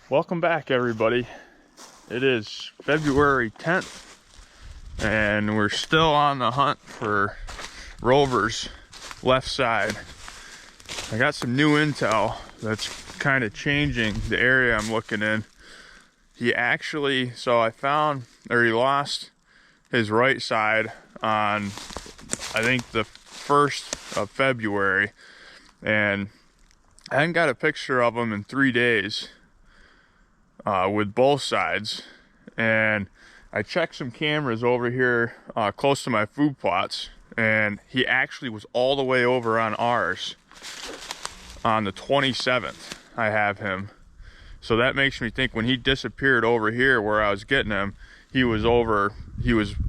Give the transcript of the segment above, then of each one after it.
Welcome back, everybody. It is February 10th and we're still on the hunt for Rover's left side. I got some new intel that's kind of changing the area I'm looking in. He lost his right side on, I think, the 1st of February, and I hadn't got a picture of him in 3 days. With both sides, and I checked some cameras over here close to my food plots, and he actually was all the way over on ours on the 27th. I have him, so that makes me think when he disappeared over here where I was getting him, he was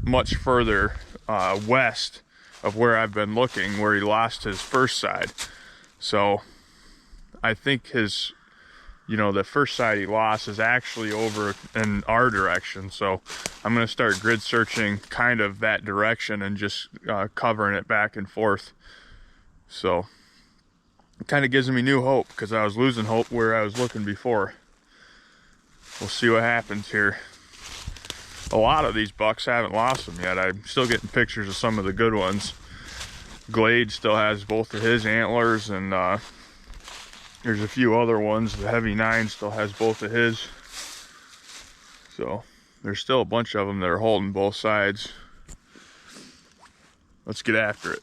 much further west of where I've been looking, where he lost his first side. So I think the first side he lost is actually over in our direction. So I'm going to start grid searching kind of that direction and just covering it back and forth. So it kind of gives me new hope, because I was losing hope where I was looking before. We'll see what happens here. A lot of these bucks haven't lost them yet. I'm still getting pictures of some of the good ones. Glade still has both of his antlers, and there's a few other ones. The heavy 9 still has both of his. So there's still a bunch of them that are holding both sides. Let's get after it.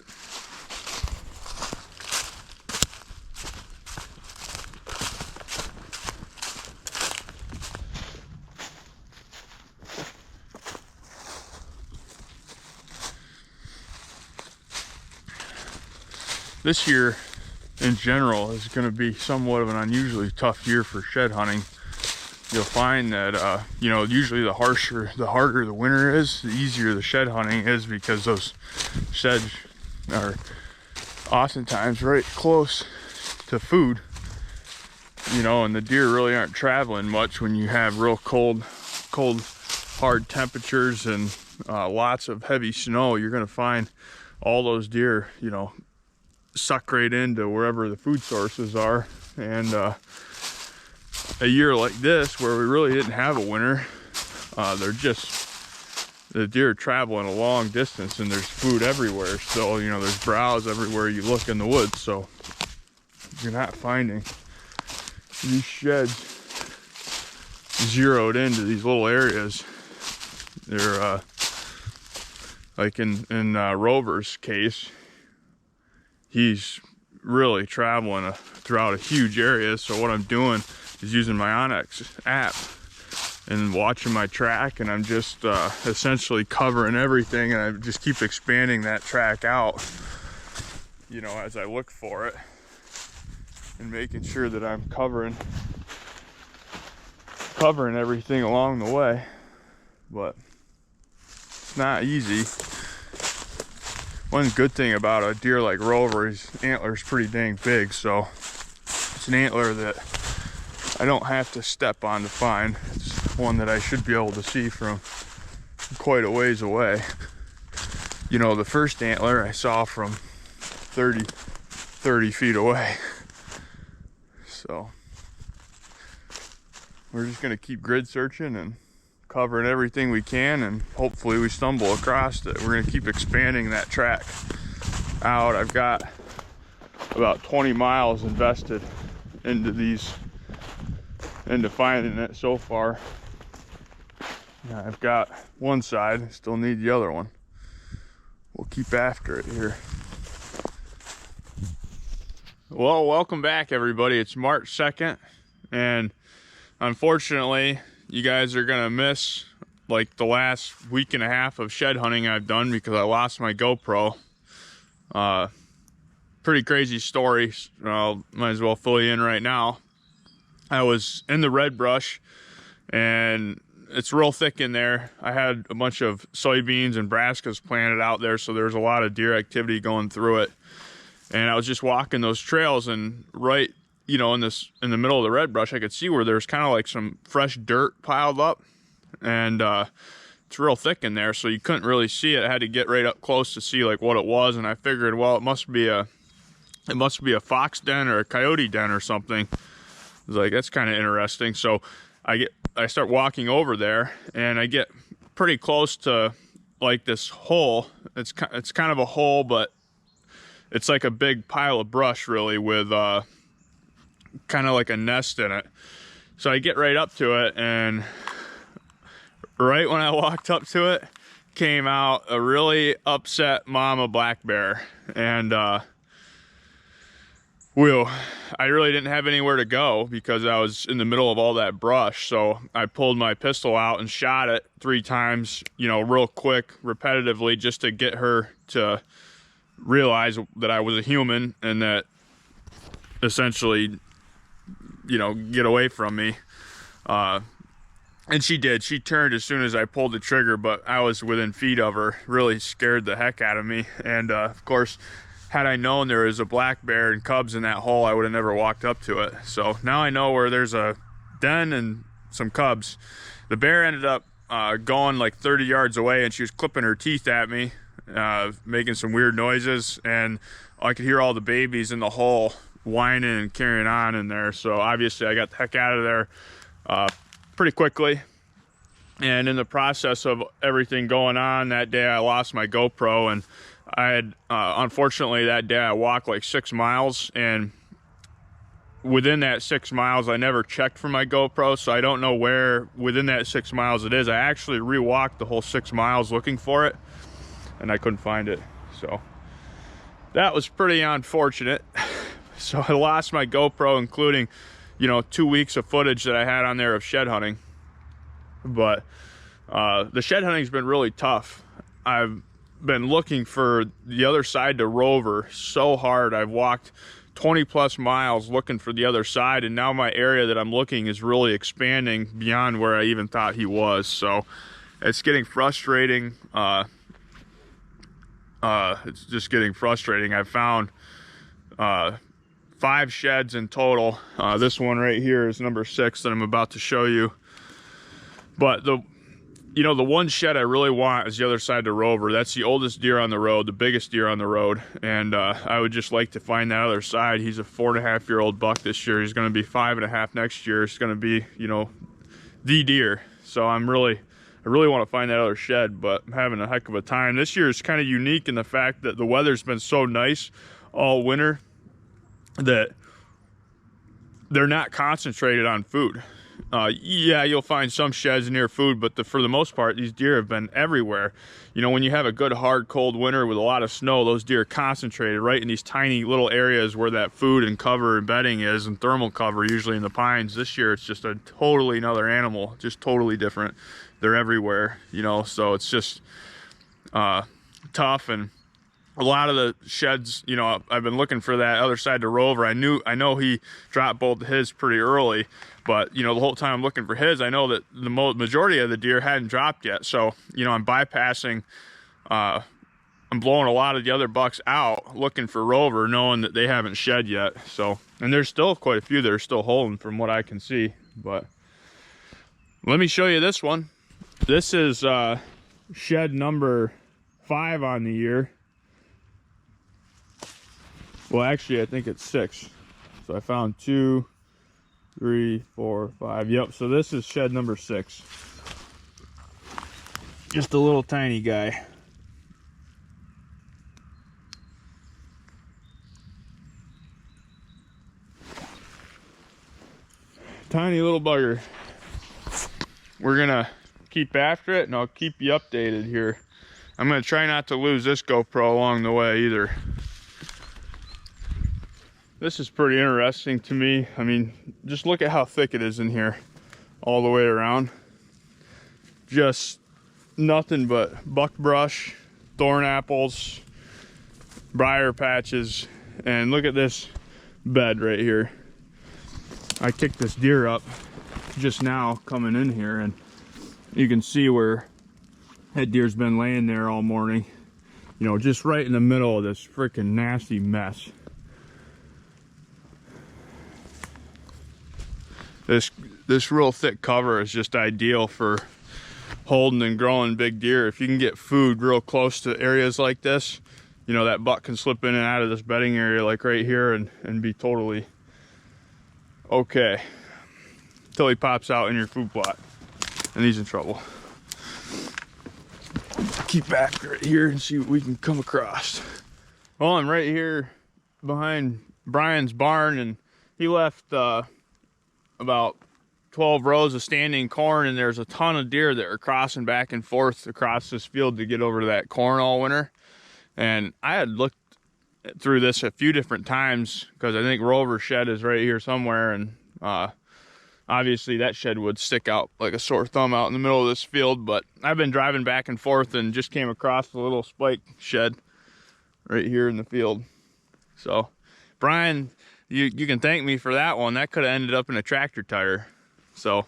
This year in general is going to be somewhat of an unusually tough year for shed hunting. You'll find that usually the harder the winter is, the easier the shed hunting is, because those sheds are oftentimes right close to food, and the deer really aren't traveling much when you have real cold hard temperatures and lots of heavy snow. You're going to find all those deer suck right into wherever the food sources are. And a year like this, where we really didn't have a winter, the deer are traveling a long distance and there's food everywhere. So there's browse everywhere you look in the woods. So you're not finding these sheds zeroed into these little areas. They're like in Rover's case, he's really traveling throughout a huge area. So what I'm doing is using my Onyx app and watching my track, and I'm just essentially covering everything, and I just keep expanding that track out, as I look for it, and making sure that I'm covering everything along the way. But it's not easy. One good thing about a deer like Rover, his antler's pretty dang big, so it's an antler that I don't have to step on to find. It's one that I should be able to see from quite a ways away. The first antler I saw from 30 feet away. So we're just gonna keep grid searching and covering everything we can, and hopefully we stumble across it. We're gonna keep expanding that track out. I've got about 20 miles invested into finding it so far. I've got one side, still need the other one. We'll keep after it here. Well, welcome back, everybody. It's March 2nd, and unfortunately you guys are gonna miss like the last week and a half of shed hunting I've done, because I lost my GoPro. Pretty crazy story. Might as well fill you in right now. I was in the red brush, and it's real thick in there. I had a bunch of soybeans and brassicas planted out there, so there's a lot of deer activity going through it. And I was just walking those trails, and right in the middle of the red brush, I could see where there's kind of like some fresh dirt piled up, and it's real thick in there, so you couldn't really see it. I had to get right up close to see like what it was, and I figured, well, it must be a fox den or a coyote den or something. I was like, that's kind of interesting. So I start walking over there, and I get pretty close to like this hole. It's kind of a hole, but it's like a big pile of brush really, with kind of like a nest in it. So I get right up to it, and right when I walked up to it, came out a really upset mama black bear. And I really didn't have anywhere to go because I was in the middle of all that brush. So I pulled my pistol out and shot it 3 times, you know, real quick, repetitively, just to get her to realize that I was a human and that essentially, you know, get away from me. And she did. She turned as soon as I pulled the trigger, but I was within feet of her. Really scared the heck out of me. And of course, had I known there was a black bear and cubs in that hole, I would have never walked up to it. So now I know where there's a den and some cubs. The bear ended up going like 30 yards away, and she was clipping her teeth at me, making some weird noises, and I could hear all the babies in the hole whining and carrying on in there. So obviously I got the heck out of there pretty quickly. And in the process of everything going on that day, I lost my GoPro, and I had unfortunately that day I walked like 6 miles, and within that 6 miles I never checked for my GoPro, so I don't know where within that 6 miles it is. I actually re-walked the whole 6 miles looking for it, and I couldn't find it. So that was pretty unfortunate. So I lost my GoPro, including, you know, 2 weeks of footage that I had on there of shed hunting. But the shed hunting's been really tough. I've been looking for the other side to Rover so hard. I've walked 20 plus miles looking for the other side, and now my area that I'm looking is really expanding beyond where I even thought he was. So it's getting frustrating. It's just getting frustrating. I've found 5 sheds in total. This one right here is number 6 that I'm about to show you. But the one shed I really want is the other side to Rover. That's the oldest deer on the road, the biggest deer on the road. And I would just like to find that other side. He's a 4.5-year-old buck this year. He's going to be 5.5 next year. It's going to be, you know, the deer. So I really want to find that other shed, but I'm having a heck of a time. This year is kind of unique in the fact that the weather's been so nice all winter that they're not concentrated on food. Yeah, you'll find some sheds near food, but for the most part, these deer have been everywhere. You know, when you have a good, hard, cold winter with a lot of snow, those deer are concentrated right in these tiny little areas where that food and cover and bedding is, and thermal cover, usually in the pines. This year, it's just a totally another animal, just totally different. They're everywhere, you know, so it's just tough. And a lot of the sheds, you know, I've been looking for that other side to Rover. I know he dropped both his pretty early, but, you know, the whole time I'm looking for his, I know that the majority of the deer hadn't dropped yet. So, you know, I'm bypassing, I'm blowing a lot of the other bucks out looking for Rover, knowing that they haven't shed yet. So, and there's still quite a few that are still holding from what I can see. But let me show you this one. This is shed number 5 on the year. Well, actually, I think it's 6. So I found 2, 3, 4, 5. Yep, so this is shed number 6. Just a little tiny guy. Tiny little bugger. We're gonna keep after it, and I'll keep you updated here. I'm gonna try not to lose this GoPro along the way either. This is pretty interesting to me. I mean, just look at how thick it is in here all the way around. Just nothing but buckbrush, thorn apples, briar patches, and look at this bed right here. I kicked this deer up just now coming in here, and you can see where that deer's been laying there all morning. You know, just right in the middle of this freaking nasty mess. This real thick cover is just ideal for holding and growing big deer. If you can get food real close to areas like this, you know, that buck can slip in and out of this bedding area like right here and be totally okay. until he pops out in your food plot and he's in trouble. Keep back right here and see what we can come across. Well, I'm right here behind Brian's barn, and he left about 12 rows of standing corn, and there's a ton of deer that are crossing back and forth across this field to get over to that corn all winter. And I had looked through this a few different times because I think Rover's shed is right here somewhere, and obviously that shed would stick out like a sore thumb out in the middle of this field. But I've been driving back and forth and just came across a little spike shed right here in the field. So Brian, you can thank me for that one. That could have ended up in a tractor tire. So,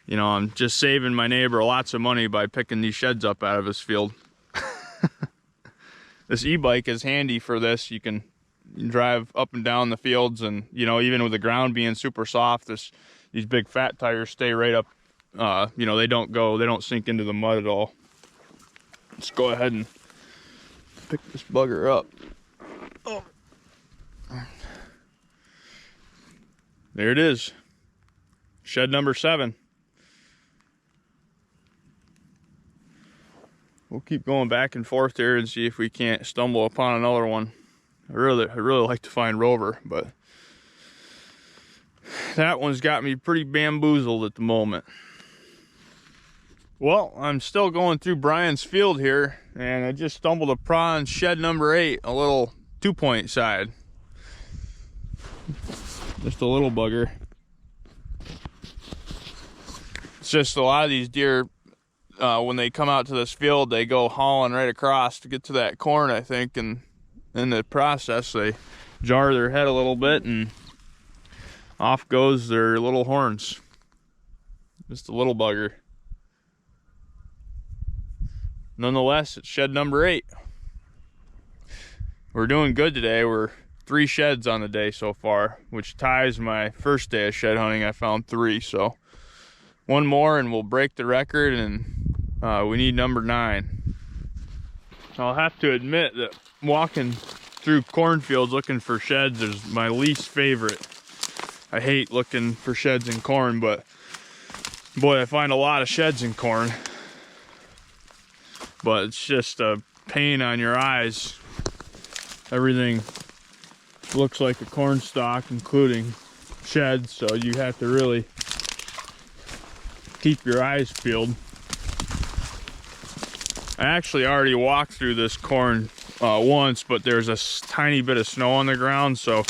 you know, I'm just saving my neighbor lots of money by picking these sheds up out of his field. This e-bike is handy for this. You can drive up and down the fields, and, you know, even with the ground being super soft, these big fat tires stay right up. You know, they don't sink into the mud at all. Let's go ahead and pick this bugger up. Oh. There it is. Shed number 7. We'll keep going back and forth there and see if we can't stumble upon another one. I really like to find Rover, but that one's got me pretty bamboozled at the moment. Well, I'm still going through Brian's field here, and I just stumbled upon shed number 8, a little 2-point side. Just a little bugger. It's just a lot of these deer, when they come out to this field, they go hauling right across to get to that corn, I think, and in the process they jar their head a little bit and off goes their little horns. Just a little bugger. Nonetheless, it's shed number 8. We're doing good today. We're 3 sheds on the day so far, which ties my first day of shed hunting. I found 3, so one more and we'll break the record, and we need number 9. I'll have to admit that walking through cornfields looking for sheds is my least favorite. I hate looking for sheds in corn, but boy, I find a lot of sheds in corn. But it's just a pain on your eyes. Everything looks like a corn stalk, including sheds, so you have to really keep your eyes peeled. I actually already walked through this corn once, but there's a tiny bit of snow on the ground, so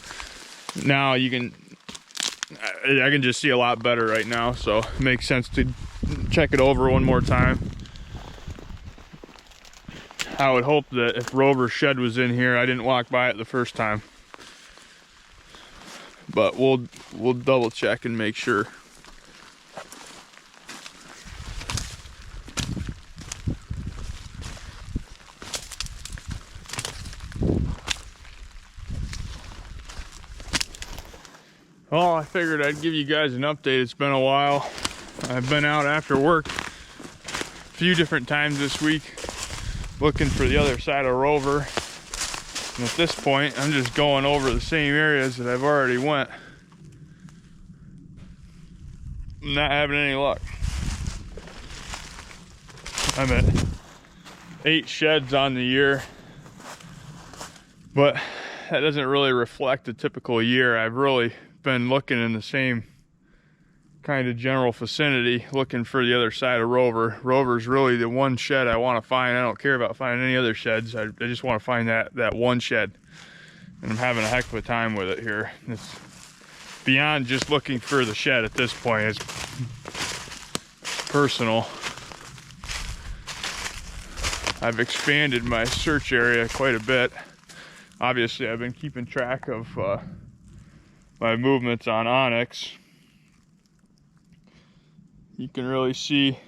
now I can just see a lot better right now, so it makes sense to check it over one more time. I would hope that if Rover's shed was in here, I didn't walk by it the first time. But we'll double check and make sure. Well, I figured I'd give you guys an update. It's been a while. I've been out after work a few different times this week looking for the other side of Rover. And at this point, I'm just going over the same areas that I've already went. I'm not having any luck. I'm at 8 sheds on the year, but that doesn't really reflect a typical year. I've really been looking in the same kind of general vicinity, looking for the other side of Rover. Rover's really the one shed I want to find. I don't care about finding any other sheds. I just want to find that one shed, and I'm having a heck of a time with it here. It's beyond just looking for the shed at this point. It's personal. I've expanded my search area quite a bit. Obviously, I've been keeping track of my movements on Onyx. You can really see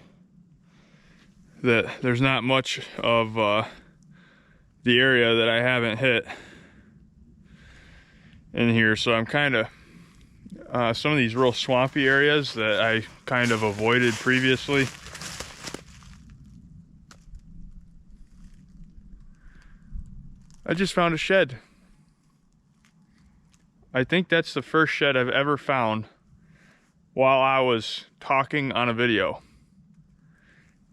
that there's not much of the area that I haven't hit in here. So I'm kind of some of these real swampy areas that I kind of avoided previously. I just found a shed. I think that's the first shed I've ever found while I was talking on a video.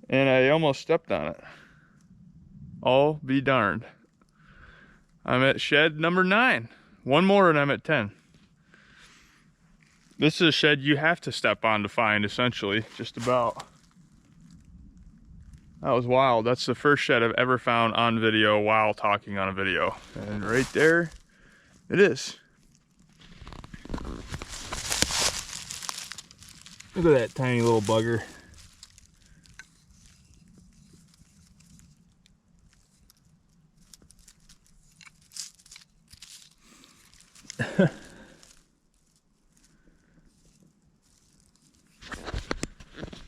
And I almost stepped on it. I'll be darned. I'm at shed number 9. One more and I'm at 10. This is a shed you have to step on to find, essentially, just about. That was wild. That's the first shed I've ever found on video while talking on a video. And right there, it is. Look at that tiny little bugger.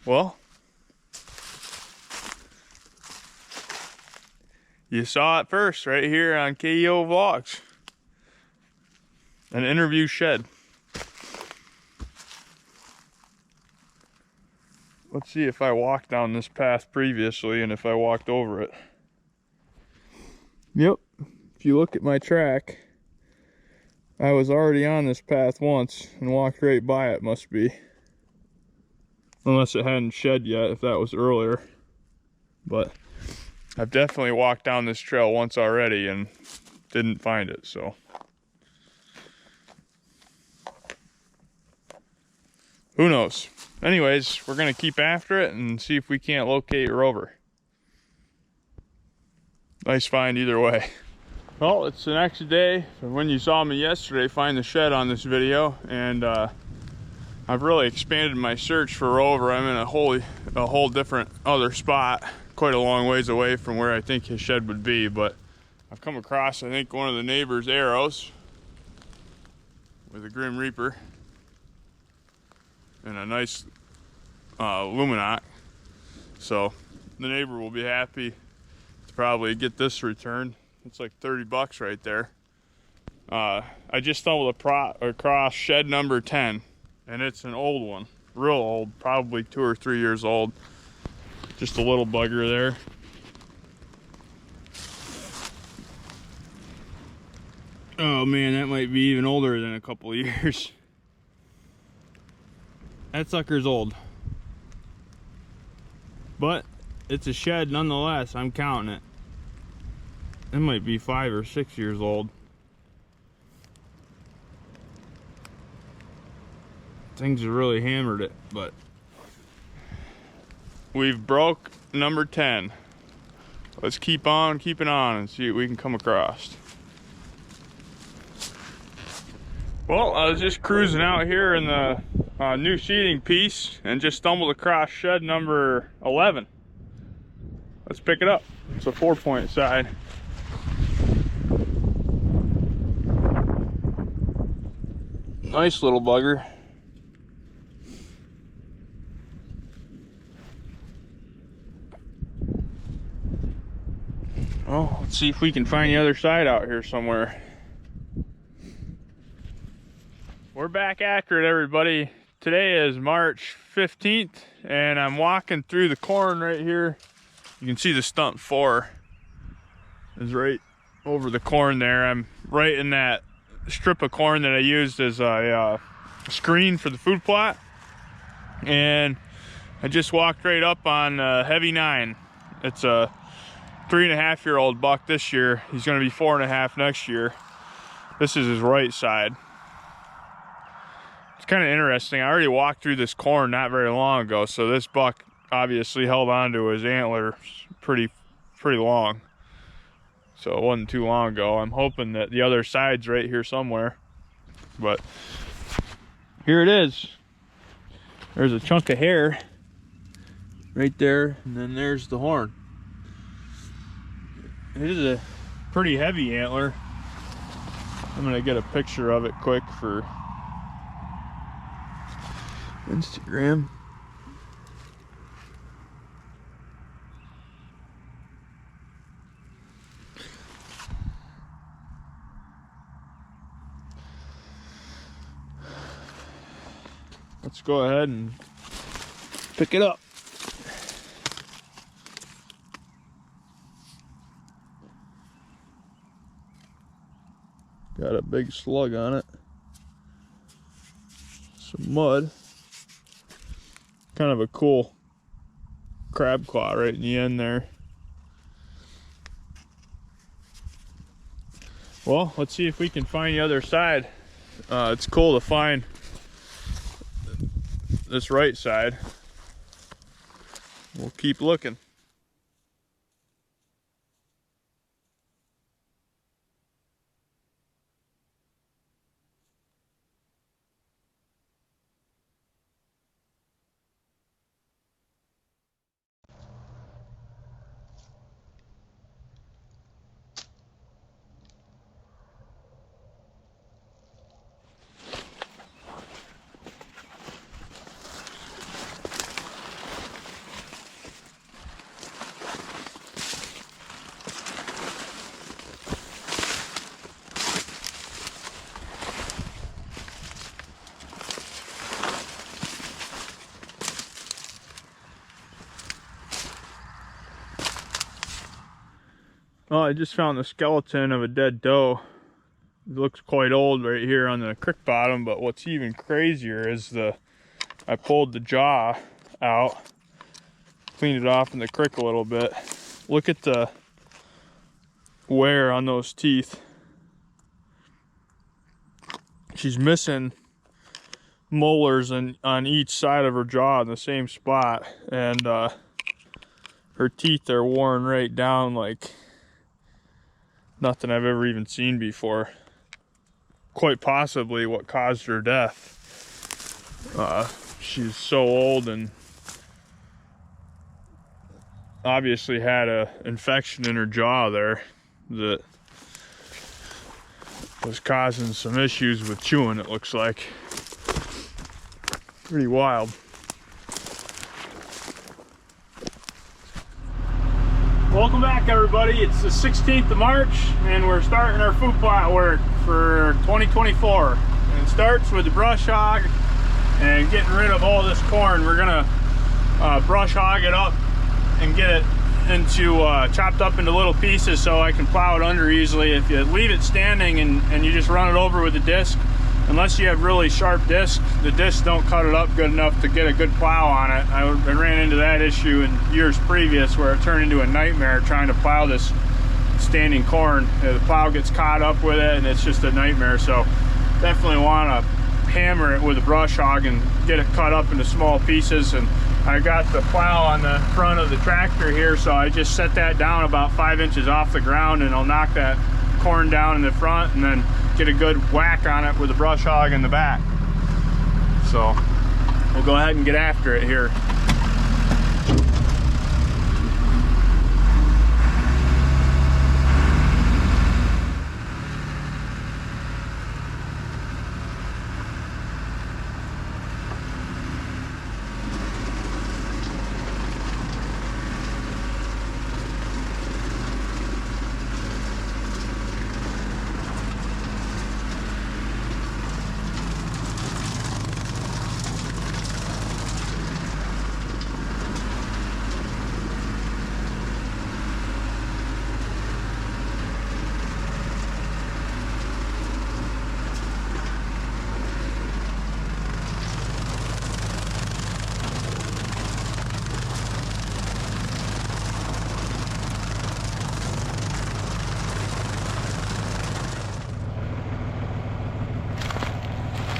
Well, you saw it first right here on KEO-VLOGS. An interview shed. Let's see if I walked down this path previously and if I walked over it. Yep, if you look at my track, I was already on this path once and walked right by it, must be. Unless it hadn't shed yet, if that was earlier. But I've definitely walked down this trail once already and didn't find it, so. Who knows? Anyways, we're gonna keep after it and see if we can't locate Rover. Nice find either way. Well, it's the next day from when you saw me yesterday find the shed on this video, and I've really expanded my search for Rover. I'm in a whole different other spot, quite a long ways away from where I think his shed would be, but I've come across, I think, one of the neighbor's arrows with a Grim Reaper and a nice luminok. So the neighbor will be happy to probably get this returned. It's like 30 bucks right there. I just stumbled across shed number 10. And it's an old one, real old, probably 2 or 3 years old. Just a little bugger there. Oh man, that might be even older than a couple of years. That sucker's old. But it's a shed nonetheless, I'm counting it. It might be 5 or 6 years old. Things have really hammered it, but we've broke number 10. Let's keep on keeping on and see what we can come across. Well, I was just cruising out here in the new seating piece and just stumbled across shed number 11. Let's pick it up. It's a 4-point side. Nice little bugger. Oh, let's see if we can find the other side out here somewhere. We're back after it, everybody. Today is March 15th, and I'm walking through the corn right here. You can see the stump 4 is right over the corn there. I'm right in that strip of corn that I used as a screen for the food plot. And I just walked right up on heavy 9. It's a 3.5-year-old buck this year. He's going to be 4.5 next year. This is his right side. It's kind of interesting. I already walked through this corn not very long ago, so this buck obviously held on to his antler pretty long. So it wasn't too long ago. I'm hoping that the other side's right here somewhere. But here it is. There's a chunk of hair right there, and then there's the horn. It is a pretty heavy antler. I'm gonna get a picture of it quick for Instagram. Let's go ahead and pick it up. Got a big slug on it. Some mud. Kind of a cool crab claw right in the end there. Well, let's see if we can find the other side. It's cool to find this right side. We'll keep looking. Well, I just found the skeleton of a dead doe. It looks quite old right here on the creek bottom, but what's even crazier is I pulled the jaw out, cleaned it off in the creek a little bit. Look at the wear on those teeth. She's missing molars on each side of her jaw in the same spot, and her teeth are worn right down like nothing I've ever even seen before. Quite possibly what caused her death. She's so old and obviously had an infection in her jaw there that was causing some issues with chewing, it looks like. Pretty wild. Welcome back, everybody. It's the 16th of March and we're starting our food plot work for 2024. And it starts with the brush hog and getting rid of all this corn. We're gonna brush hog it up and get it into chopped up into little pieces so I can plow it under easily. If you leave it standing and you just run it over with a disc, unless you have really sharp discs, the discs don't cut it up good enough to get a good plow on it. I ran into that issue in years previous where it turned into a nightmare trying to plow this standing corn. The plow gets caught up with it and it's just a nightmare. So definitely want to hammer it with a brush hog and get it cut up into small pieces. And I got the plow on the front of the tractor here, so I just set that down about 5 inches off the ground and I'll knock that corn down in the front and then get a good whack on it with a brush hog in the back. So we'll go ahead and get after it here.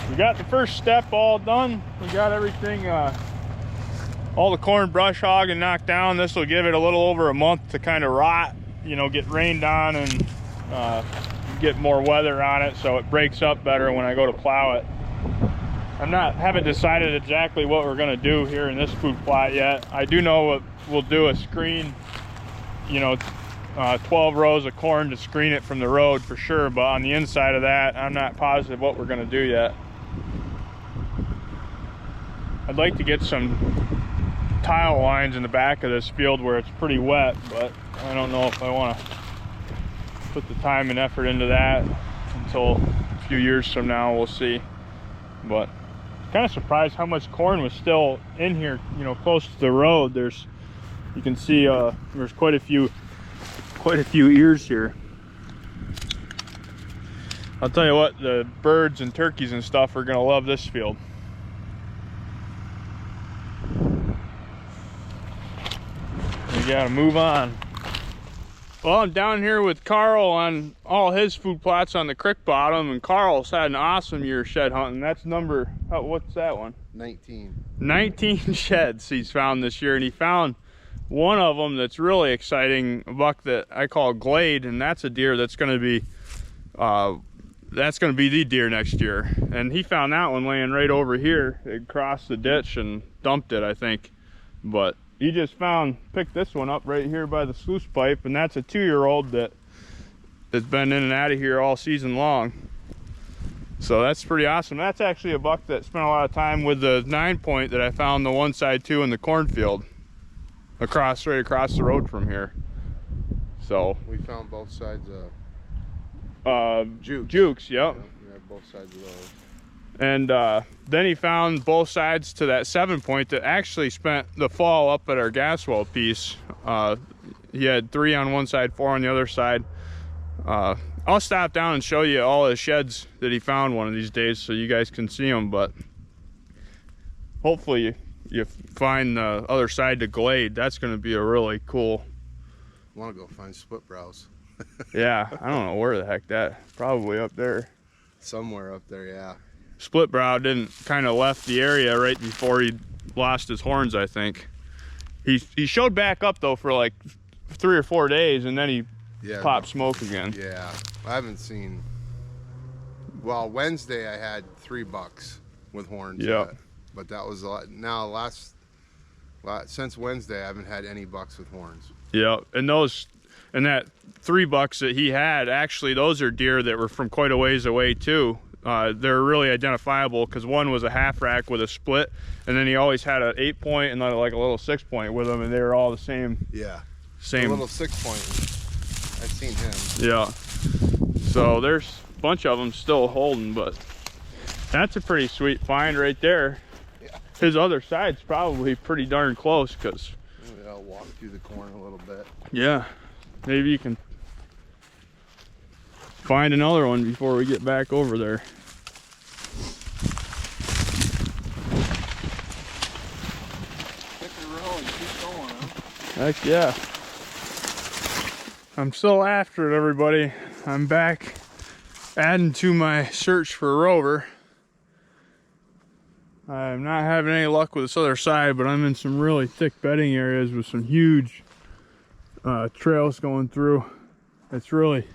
We got the first step all done. We got everything, all the corn brush hog and knocked down. This will give it a little over a month to kind of rot, you know, get rained on and get more weather on it so it breaks up better when I go to plow it. Haven't decided exactly what we're gonna do here in this food plot yet. I do know we'll do a screen, you know, 12 rows of corn to screen it from the road for sure, but on the inside of that, I'm not positive what we're gonna do yet. I'd like to get some tile lines in the back of this field where it's pretty wet, but I don't know if I want to put the time and effort into that until a few years from now. We'll see. But kind of surprised how much corn was still in here, you know, close to the road. You can see there's quite a few ears here. I'll tell you what, the birds and turkeys and stuff are gonna love this field. we gotta move on. Well, I'm down here with Carl on all his food plots on the creek bottom, and Carl's had an awesome year shed hunting. That's number, what's that one? 19. 19 sheds he's found this year, and he found one of them that's really exciting, a buck that I call Glade, and that's a deer that's going to be the deer next year. And he found that one laying right over here. It crossed the ditch and dumped it, I think. But he just picked this one up right here by the sluice pipe, and that's a 2-year-old that has been in and out of here all season long. So that's pretty awesome. That's actually a buck that spent a lot of time with the 9-point that I found the one side too in the cornfield, right across the road from here. So we found both sides of Jukes, yep. We had both sides of those. And then he found both sides to that 7-point that actually spent the fall up at our gas well piece. He had 3 on one side, 4 on the other side. I'll stop down and show you all his sheds that he found one of these days so you guys can see them, but hopefully you find the other side to Glade. That's going to be a really cool. I want to go find split brows. Yeah, I don't know where the heck probably up there. Somewhere up there, yeah. Split brow kind of left the area right before he lost his horns, I think. He showed back up though for like 3 or 4 days, and then he popped smoke again. Yeah, I haven't seen. Well, Wednesday I had 3 bucks with horns. Yeah, but that was a lot. Now since Wednesday I haven't had any bucks with horns. Yeah, and that 3 bucks that he had, actually those are deer that were from quite a ways away too. They're really identifiable because one was a half rack with a split, and then he always had an 8-point and like a little 6-point with them, and they were all the same. Yeah, same. A little 6-point. I've seen him. Yeah. So there's a bunch of them still holding, but that's a pretty sweet find right there. Yeah. His other side's probably pretty darn close, because maybe I'll walk through the corn a little bit. Yeah, maybe you can find another one before we get back over there. Hit the row and keep going, huh? Heck yeah. I'm still after it, everybody. I'm back adding to my search for a Rover. I'm not having any luck with this other side, but I'm in some really thick bedding areas with some huge trails going through. It's really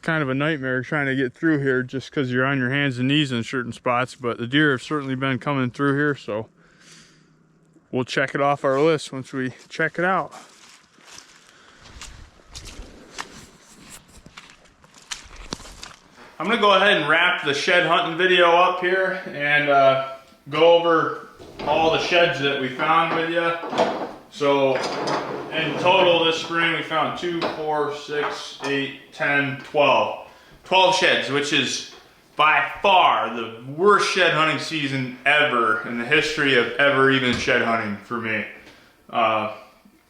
kind of a nightmare trying to get through here just because you're on your hands and knees in certain spots, but the deer have certainly been coming through here, so we'll check it off our list once we check it out. I'm gonna go ahead and wrap the shed hunting video up here and go over all the sheds that we found with you. So in total this spring we found 2, 4, 6, 8, 10, 12. 12 sheds, which is by far the worst shed hunting season ever in the history of ever even shed hunting for me.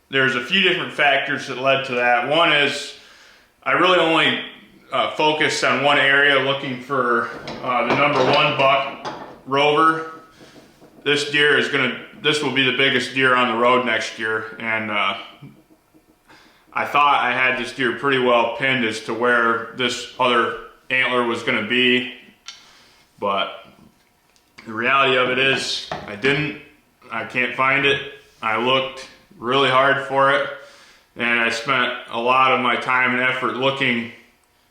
There's a few different factors that led to that. One is I really only focused on one area looking for the number 1 buck, Rover. This will be the biggest deer on the road next year, and I thought I had this deer pretty well pinned as to where this other antler was going to be, but the reality of it is I can't find it. I looked really hard for it, and I spent a lot of my time and effort looking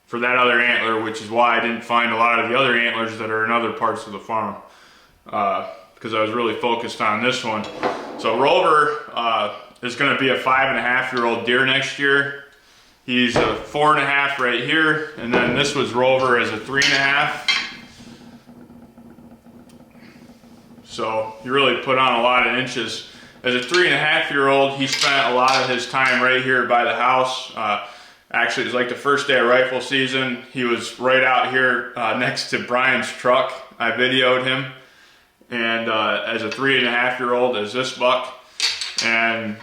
for that other antler, which is why I didn't find a lot of the other antlers that are in other parts of the farm, because I was really focused on this one. So Rover is going to be a 5.5-year-old deer next year. He's a 4.5 right here, and then this was Rover as a 3.5. So you really put on a lot of inches. As a 3.5-year-old, he spent a lot of his time right here by the house. Actually, it was like the first day of rifle season. He was right out here next to Brian's truck. I videoed him. And as a 3.5-year-old, as this buck. And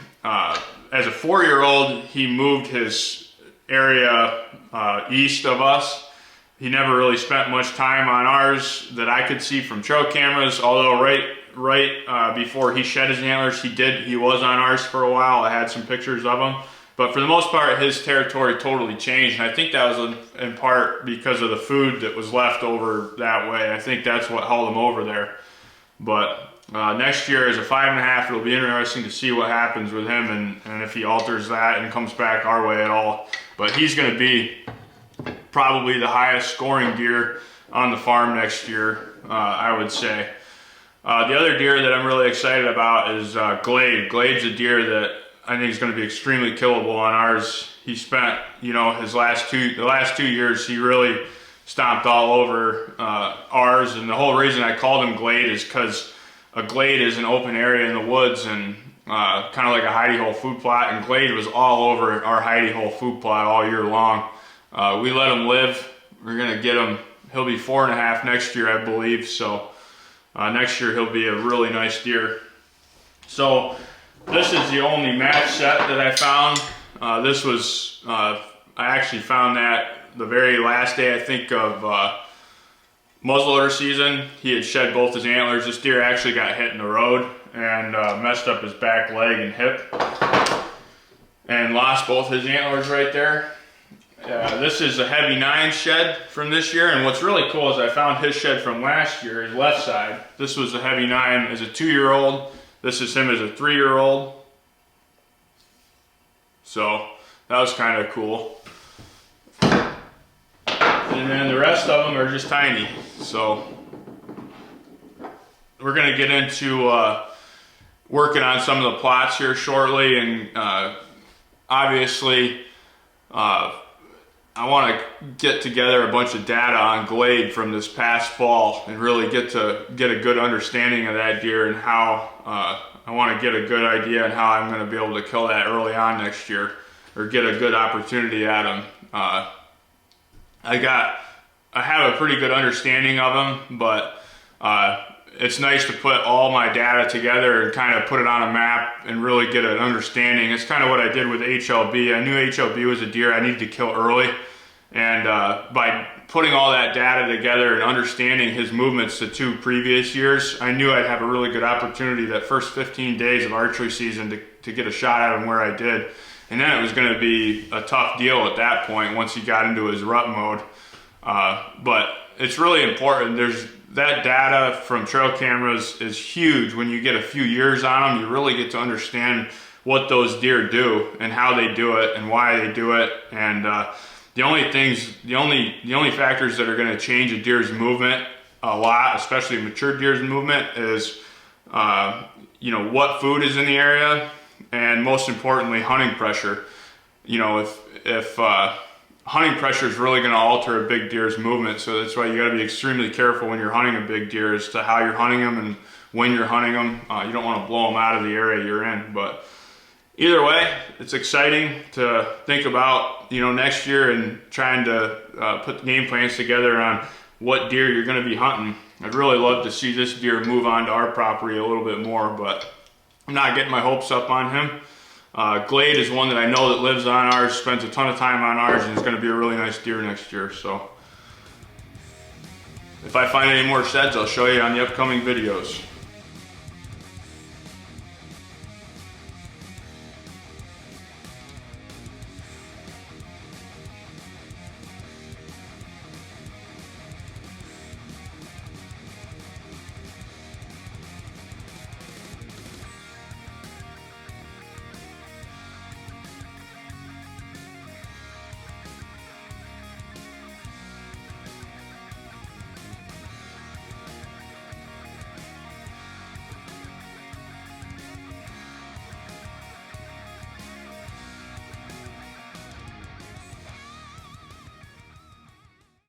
as a 4-year-old, he moved his area east of us. He never really spent much time on ours that I could see from trail cameras, although right before he shed his antlers. He was on ours for a while. I had some pictures of him. But for the most part, his territory totally changed. And I think that was in part because of the food that was left over that way. I think that's what held him over there. But next year as a 5.5, it'll be interesting to see what happens with him and if he alters that and comes back our way at all. But he's going to be probably the highest scoring deer on the farm next year, I would say. The other deer that I'm really excited about is Glade. Glade's a deer that I think is going to be extremely killable on ours. He spent, you know, the last 2 years, he really stomped all over ours. And the whole reason I called him Glade is because a glade is an open area in the woods and kind of like a hidey hole food plot. And Glade was all over our hidey hole food plot all year long. We let him live. We're going to get him. He'll be 4.5 next year, I believe. So next year he'll be a really nice deer. So this is the only match set that I found. This was, I actually found that the very last day, I think, of muzzleloader season. He had shed both his antlers. This deer actually got hit in the road and messed up his back leg and hip and lost both his antlers right there. This is a heavy 9 shed from this year, and what's really cool is I found his shed from last year, his left side. This was a heavy 9 as a 2-year-old. This is him as a 3-year-old. So that was kind of cool. And then the rest of them are just tiny. So we're going to get into working on some of the plots here shortly, and obviously I want to get together a bunch of data on Glade from this past fall and really get a good understanding of that deer and how I want to get a good idea on how I'm going to be able to kill that early on next year or get a good opportunity at him. I have a pretty good understanding of him, but it's nice to put all my data together and kind of put it on a map and really get an understanding. It's kind of what I did with HLB. I knew HLB was a deer I needed to kill early, and by putting all that data together and understanding his movements the 2 previous years, I knew I'd have a really good opportunity that first 15 days of archery season to get a shot at him where I did. And then it was going to be a tough deal at that point once he got into his rut mode. But it's really important. That data from trail cameras is huge. When you get a few years on them, you really get to understand what those deer do and how they do it and why they do it. And the only factors that are going to change a deer's movement a lot, especially mature deer's movement, is you know, what food is in the area, and most importantly, hunting pressure. You know, if hunting pressure is really going to alter a big deer's movement, so that's why you got to be extremely careful when you're hunting a big deer as to how you're hunting them and when you're hunting them. You don't want to blow them out of the area you're in. But either way, it's exciting to think about, you know, next year and trying to put the game plans together on what deer you're going to be hunting. I'd really love to see this deer move on to our property a little bit more, but I'm not getting my hopes up on him. Glade is one that I know that lives on ours, spends a ton of time on ours, and is going to be a really nice deer next year. So if I find any more sheds, I'll show you on the upcoming videos.